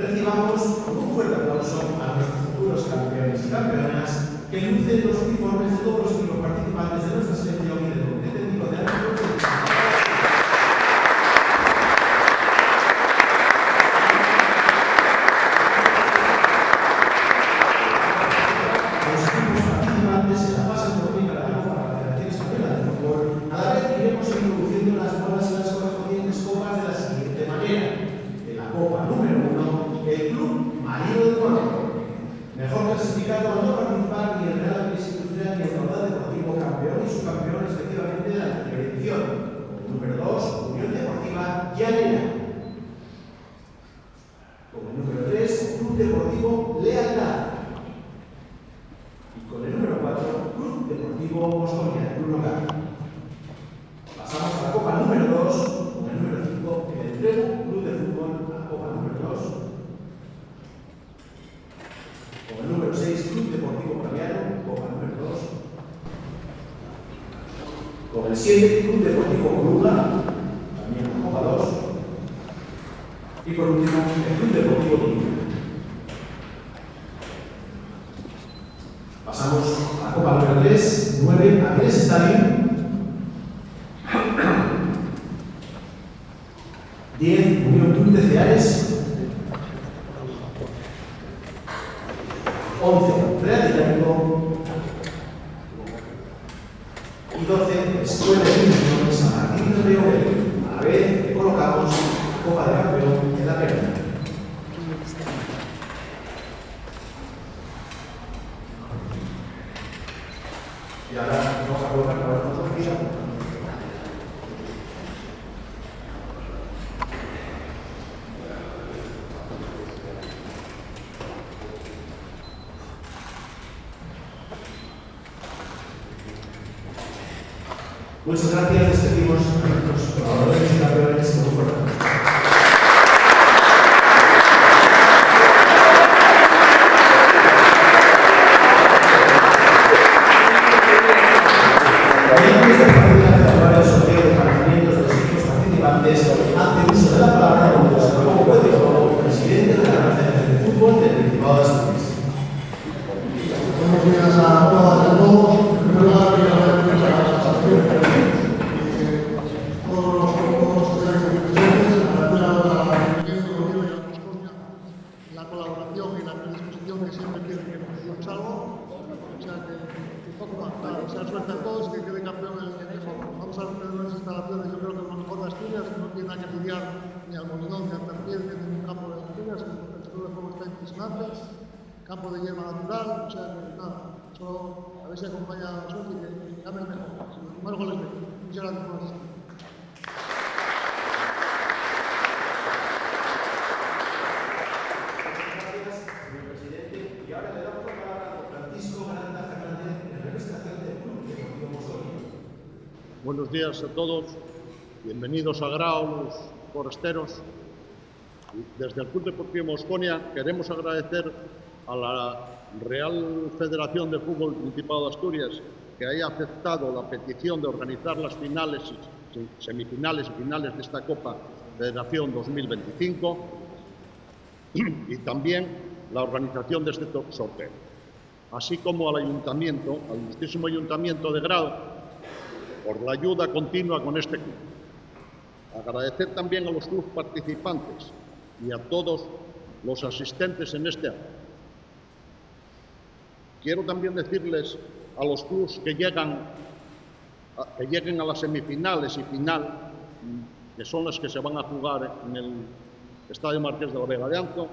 Recibamos con un fuerte aplauso a nuestros futuros campeones y campeonas que lucen los uniformes de todos los equipos participantes de nuestra selección y del Comité Técnico de Árbitros. Mejor clasificado al no participar ni el Real Betis Industrial ni el Caudal Deportivo campeón y subcampeón respectivamente de la anterior edición. Como número 2, Unión Deportiva Llanera. Como número 3, Club Deportivo Lealtad. Y con el número 4, Club Deportivo Mosconia, club local. Pasamos a la Copa número 2, con el número 5, el Entrego Club de Fútbol a la Copa número 2. Con el número 6, Club Deportivo Praviano, Copa número 2. Con el 7, Club Deportivo Coruga, también Copa 2. Y por último, el Club Deportivo Quinto. Pasamos a la Copa número 3, 9, Avilés Stadium. 10, Unión Club de Ceares. 11, Real Dinámico. Y 12, Escuela de Unión San Martín de Riobel. A la vez que colocamos Copa de Campeón en la perna. Y ahora vamos a colocar para la fotografía. Muchas gracias, despedimos a nuestros colaboradores y campeones con un fuerte aplauso. Antes de proceder a efectuar el sorteo de participantes de los equipos participantes, hace uso de la palabra don José Ramón Cueto, presidente de la Federación de Fútbol del Principado de Asturias. Buenos días a todas y a todos. En primer lugar, quiero agradecer a la asociación. La colaboración y la predisposición que siempre quieren que nos algo, o sea que poco más, o sea, suerte a todos y que quede campeón el mejor. Vamos a ver unas instalaciones, yo creo que lo mejor de Asturias, que no tiene nada que lidiar ni al Molinón, ni al Tartier, ni a ningún campo de Asturias, que el estado de juego está impresionante, campo de hierba natural, o sea que nada, solo a ver si acompaña a la suerte y que gane el mejor. Más goles de muchas gracias por la asistencia. Buenos días a todos, bienvenidos a Grao, los forasteros. Desde el Club Deportivo Mosconia queremos agradecer a la Real Federación de Fútbol Principado de Asturias que haya aceptado la petición de organizar las finales, semifinales y finales de esta Copa Federación 2025 y también la organización de este sorteo, así como al Ayuntamiento, al ilustrísimo Ayuntamiento de Grao, por la ayuda continua con este club. Agradecer también a los clubes participantes y a todos los asistentes en este año. Quiero también decirles a los clubes que lleguen a las semifinales y final, que son las que se van a jugar en el Estadio Marqués de la Vega de Anzo,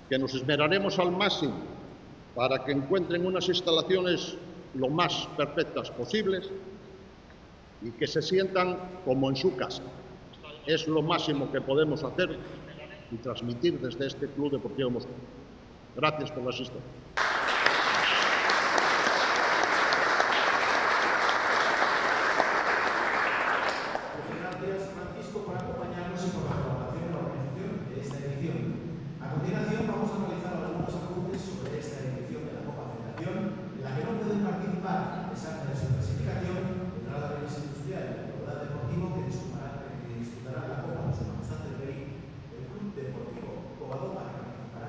que nos esmeraremos al máximo para que encuentren unas instalaciones lo más perfectas posibles y que se sientan como en su casa. Es lo máximo que podemos hacer y transmitir desde este Club Deportivo Moscú. Gracias por la asistencia. Gracias, Francisco, por acompañarnos y por la colaboración en la organización de esta edición. A continuación, vamos a realizar algunos apuntes sobre esta edición de la Copa Federación, en la que no pueden participar, a pesar de su clasificación, el Real Betis Industrial y el Caudal Deportivo, que disputarán la Copa de Su Majestad el Rey, el Club Deportivo Covadonga, que participará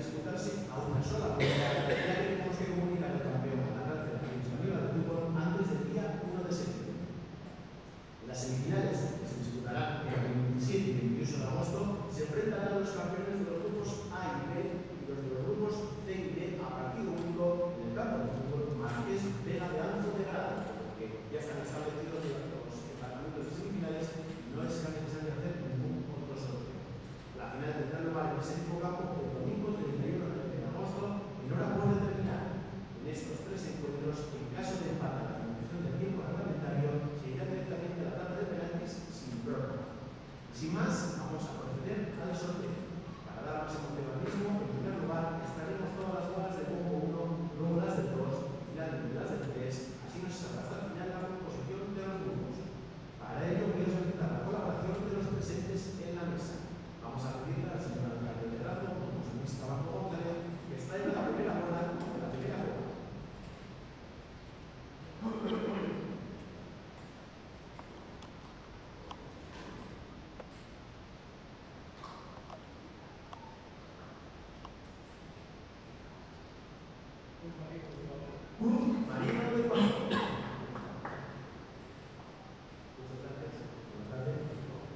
disputarse a una sola vuelta, ya que tenemos que comunicar al campeón a la Real Federación Española de Fútbol antes del día 1 de septiembre. Las semifinales, que se disputarán el 27 y 28 de agosto, se enfrentarán a los campeones de los grupos A y B y los de los grupos C y D a partido único en el campo de fútbol Marqués Vega de Anzo de Grado, porque ya están establecidos los emparejamientos de semifinales, no es necesario hacer ningún otro sorteo. La final tendrá lugar en ese mismo campo el domingo 31 de agosto en hora por determinar. En estos tres encuentros, en caso de empate a la conclusión del tiempo reglamentario, se irá directamente a la tanda de penaltis sin prórroga. Sin más, vamos a proceder al sorteo. Para dar más emoción al mismo, en primer lugar, extraeremos todas las bolas de bombo 1, luego las de 2, finalmente las de 3, así nos sabrá hasta el final la composición de los grupos. Para ello, quiero solicitar la colaboración de los presentes en la mesa. Vamos a pedirle al señor alcalde de Grado, don José Luis Cabanco González, que extraiga la primera bola de la primera bola. Marino de Cuatro. Muchas gracias. Buenas tardes.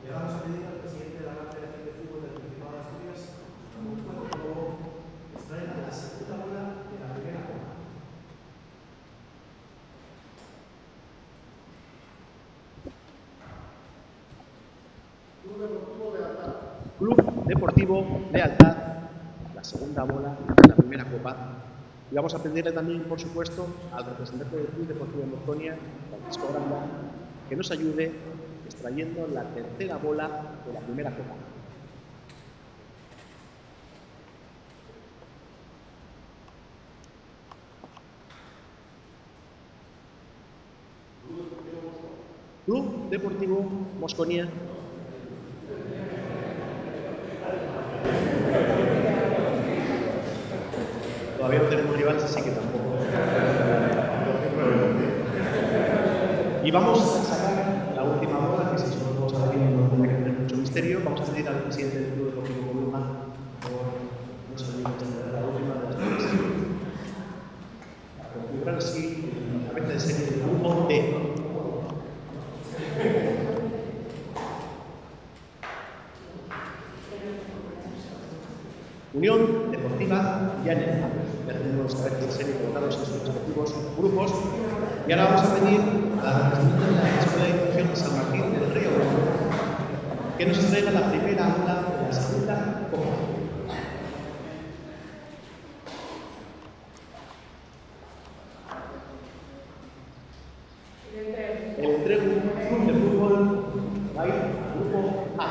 Le vamos a pedir al presidente de la Real Federación de Fútbol del Principado de Asturias, Ramón Cuatro, que luego extraiga la segunda bola de la primera bola. Club Deportivo Lealtad, la segunda bola de la primera copa. Y vamos a pedirle también, por supuesto, al representante del Club Deportivo Mosconia, Francisco Granda, que nos ayude extrayendo la tercera bola de la primera copa. Club Deportivo Mosconia. Todavía no tenemos rivales, así que tampoco. Y vamos a sacar la última bola, que si solo vamos a abrir no tiene que tener mucho misterio. Vamos a pedir al presidente del Club Deportivo Columna por nos ayude a la última de las bolas. Para configurar así la cabeza de serie del grupo D. Unión Deportiva Llanera. Ya tenemos los cabezas de serie colocados en sus respectivos grupos. Y ahora vamos a pedir a la representante de la Escuela de Educación San Martín del Río que nos traiga la primera bola de la segunda copa. El entrego Club de Fútbol va a ir al grupo A.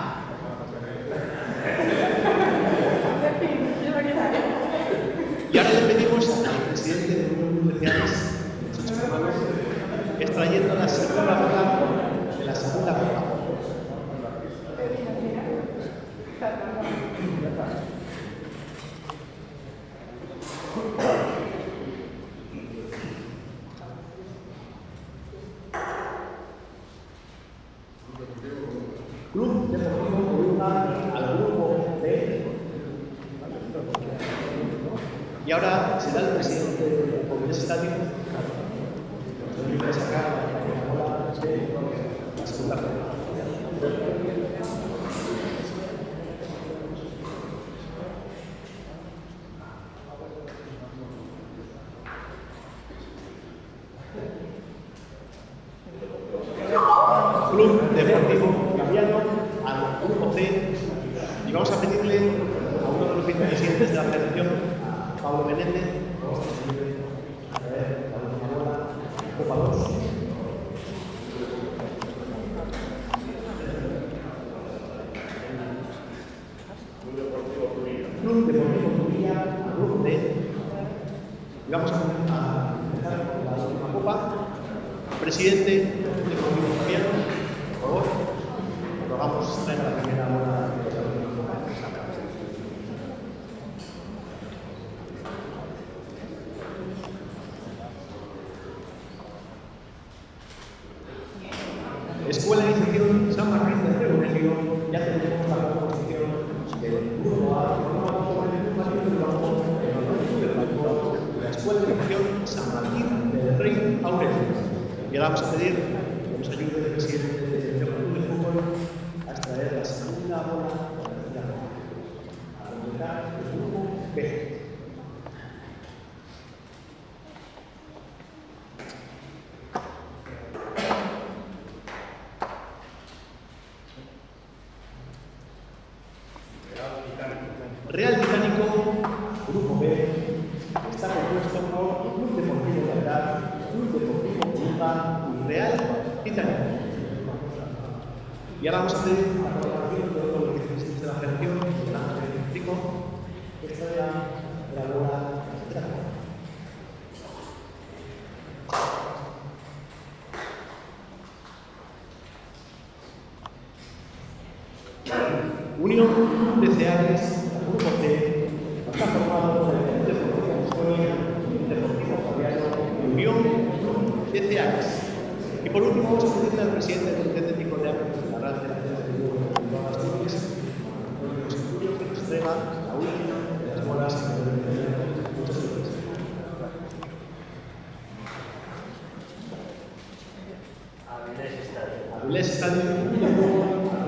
Y ahora le pedimos al presidente del Grupo de Universidades, extrayendo la segunda bola de la segunda copa. Club Deportivo Columna al grupo B. Y ahora será el presidente del universitario que va a sacar la bola de la segunda copa. Club Deportivo Cambiano al grupo C. Y vamos a pedirle a uno de los vicepresidentes de la federación, a Pablo Menéndez, a ver la última bola, Copa 2. Club Deportivo Turquía al grupo D. Y vamos a empezar con la última copa. Presidente del Deportivo Cambiano, por favor, rogamos que traiga la primera bola de la última copa. Escuela de Iniciación San Martín del Río, ya tenemos la composición del grupo A, formado por el grupo Federación San Martín del Rey Aurelio. Y ahora vamos a pedir que nos ayude el presidente del Club de Fútbol a extraer la segunda bola de la tercera bola, a completar el grupo B. Real Británico, Grupo B, está compuesto por Club Deportivo Verdad, Club Deportivo Culpa y Real Británico. Y ahora vamos a pedir la colaboración de todo lo que existe de la federación, del ámbito eléctrico, que extraiga la bola de la tercera. Unión de Ceares, Grupo C, está formado por el Club Deportivo Mosconia, el Deportivo Fabiano y Unión de Ceares. Y por último, vamos a pedirle al presidente del Comité Técnico de Árbitros de la Real Federación de Fútbol de Asturias, Antonio Estudio, que nos entrega la última de las bolas que deben tener. Muchas gracias. Avilés Estadio,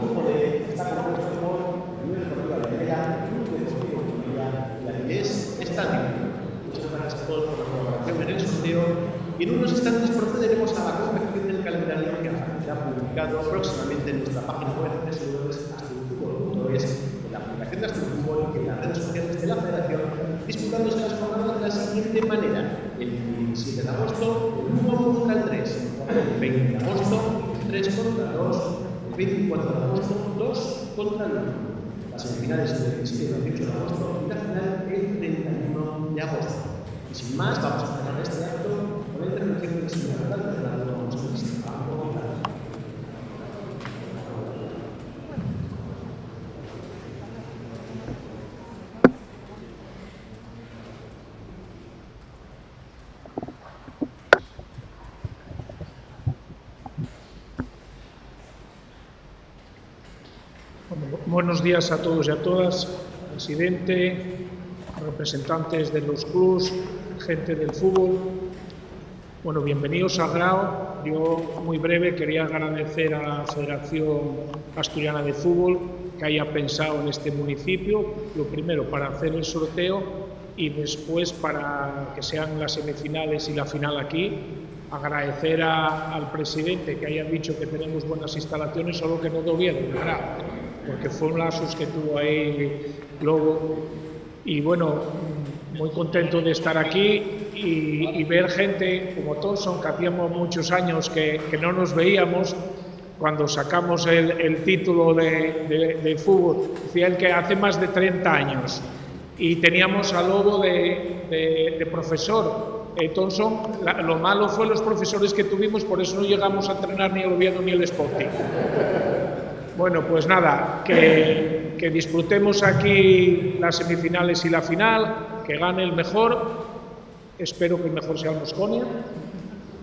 Grupo D, está compuesto por Unión Deportiva Avilés, Club Deportivo Comunidad y Avilés Estadio. Muchas gracias a todos por la colaboración en el sorteo. Y en unos instantes procederemos a la confección del calendario que será publicado próximamente en nuestra página web www.asturfutbol.es, en la aplicación de Asturfutbol y en las redes sociales de la Federación, disputándose las jornadas de la siguiente manera: el 17 de agosto, el 1 contra el 3, el 20 de agosto, 3 contra 2, el 24 de agosto, 2 contra el 1. Las semifinales el 17 y 18 de agosto y la final el 31 de agosto. Y sin más, vamos a cerrar este acto con la intervención del señor alcalde de la Vamos a visitar. Buenos días a todos y a todas, presidente, representantes de los clubes, gente del fútbol. Bueno, bienvenidos a Grao. Yo, muy breve, quería agradecer a la Federación Asturiana de Fútbol que haya pensado en este municipio, lo primero para hacer el sorteo y después para que sean las semifinales y la final aquí. Agradecer al presidente que haya dicho que tenemos buenas instalaciones, solo que no de Oviedo, de Grao, porque fue un lapsus que tuvo ahí luego. Y bueno, muy contento de estar aquí y ver gente como Thompson, que hacíamos muchos años que no nos veíamos. Cuando sacamos el título de fútbol, decía él que hace más de 30 años, y teníamos a Lobo de profesor. Thompson, lo malo fue los profesores que tuvimos, por eso no llegamos a entrenar ni el Oviedo ni el Sporting. Bueno, pues nada, que disfrutemos aquí las semifinales y la final, que gane el mejor. Espero que el mejor sea el Mosconia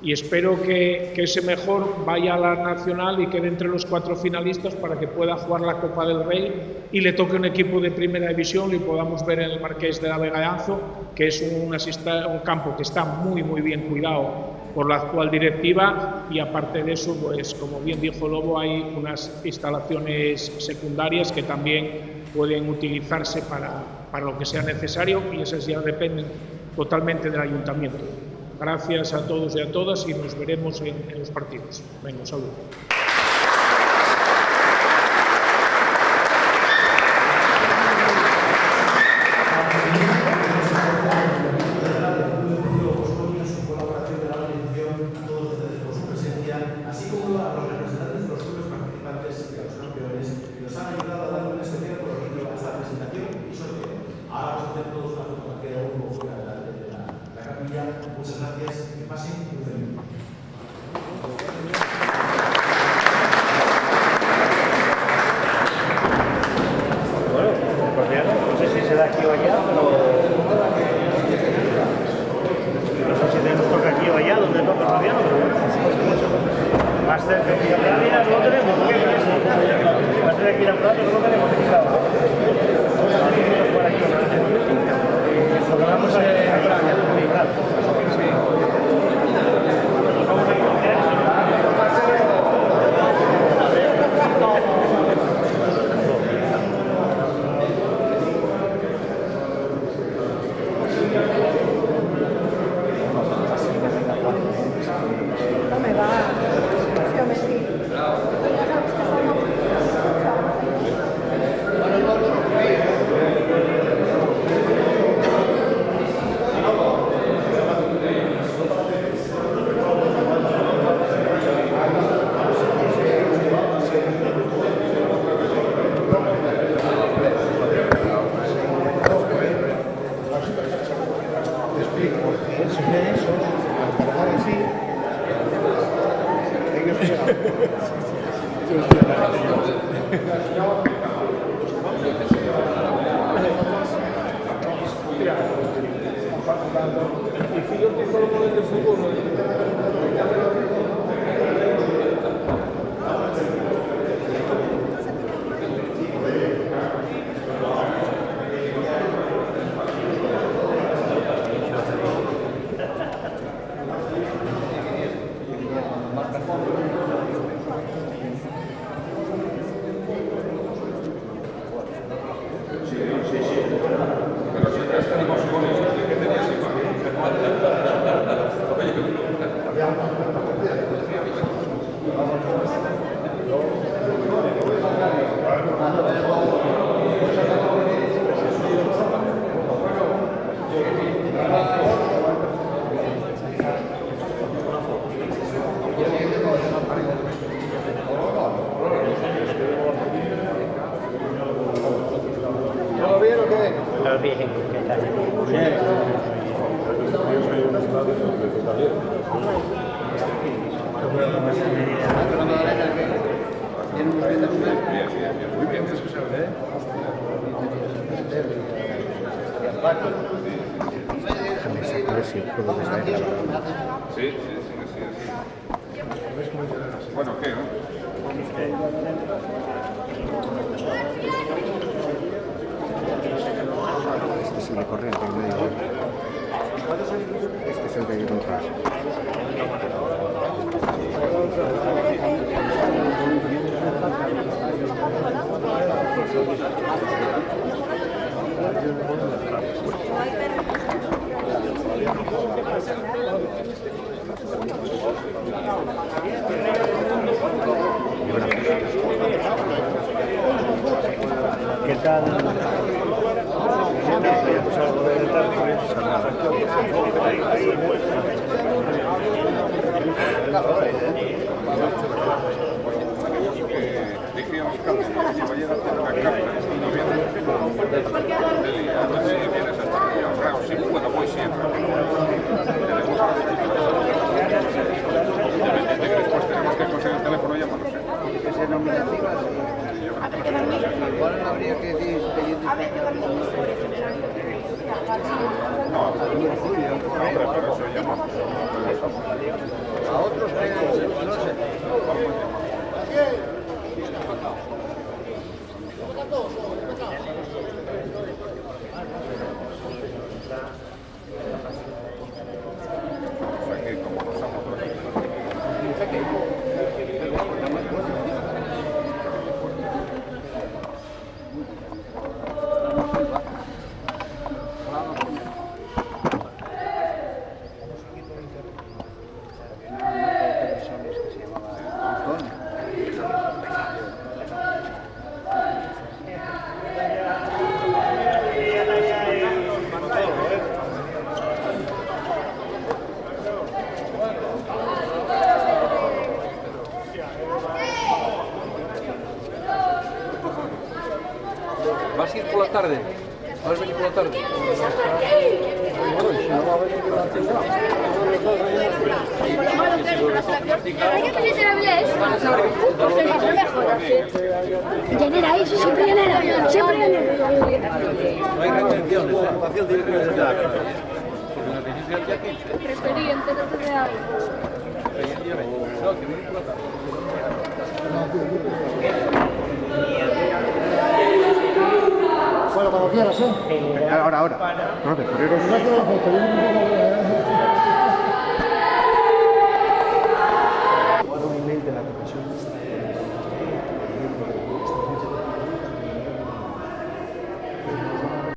y espero que ese mejor vaya a la nacional y quede entre los 4 finalistas para que pueda jugar la Copa del Rey y le toque un equipo de primera división y podamos ver en el Marqués de la Vega de Anzo, que es un campo que está muy bien cuidado por la actual directiva, y aparte de eso, pues como bien dijo Lobo, hay unas instalaciones secundarias que también pueden utilizarse para lo que sea necesario, y esas ya dependen totalmente del ayuntamiento. Gracias a todos y a todas y nos veremos en los partidos. Venga, saludos. Así como a los representantes de los clubes participantes y a los campeones que nos han ayudado a dar un especial colorido a esta presentación y sorteo. Ahora vamos a hacer todos una fotografía de un fuera de la capilla. Muchas gracias, que pasen muy feliz. Bueno, no sé si será aquí o allá, pero no sé si tenemos toque aquí o allá, donde toca Fabiano, pero más cerca de aquí a Pradia no lo tenemos, ¿no? Más cerca de aquí a Pradia no lo tenemos aquí, claro. Por aquí, lo que vamos a Pradia, esos, al cargar así, ellos Bueno, ¿qué? Este es el de corriente en medio. Este es el que hay que comprar. ¿Qué tal? Dije a los alcaldes que lleva ayer a hacer una carta en noviembre. A ver si vienes hasta aquí al Grau. Si puedo, voy siempre. Independiente que después tenemos que conseguir el teléfono, llámanos. Tiene que ser nominativas. Igual habría que decir No, pero eso llamamos. a otros que no sé. O sea que como pasamos por aquí. ¿Vas a ir por la tarde? ¿Vas a venir por la tarde? Llanera, eso siempre llanera, siempre llanera. No hay retenciones, fácil de ir con el teatro. Porque nos dijiste el día 15. Preferí enterarte de algo. El día 20. No, que venir por la tarde. Bueno, cuando quieras, ¿eh? Ahora. No, de correros. No,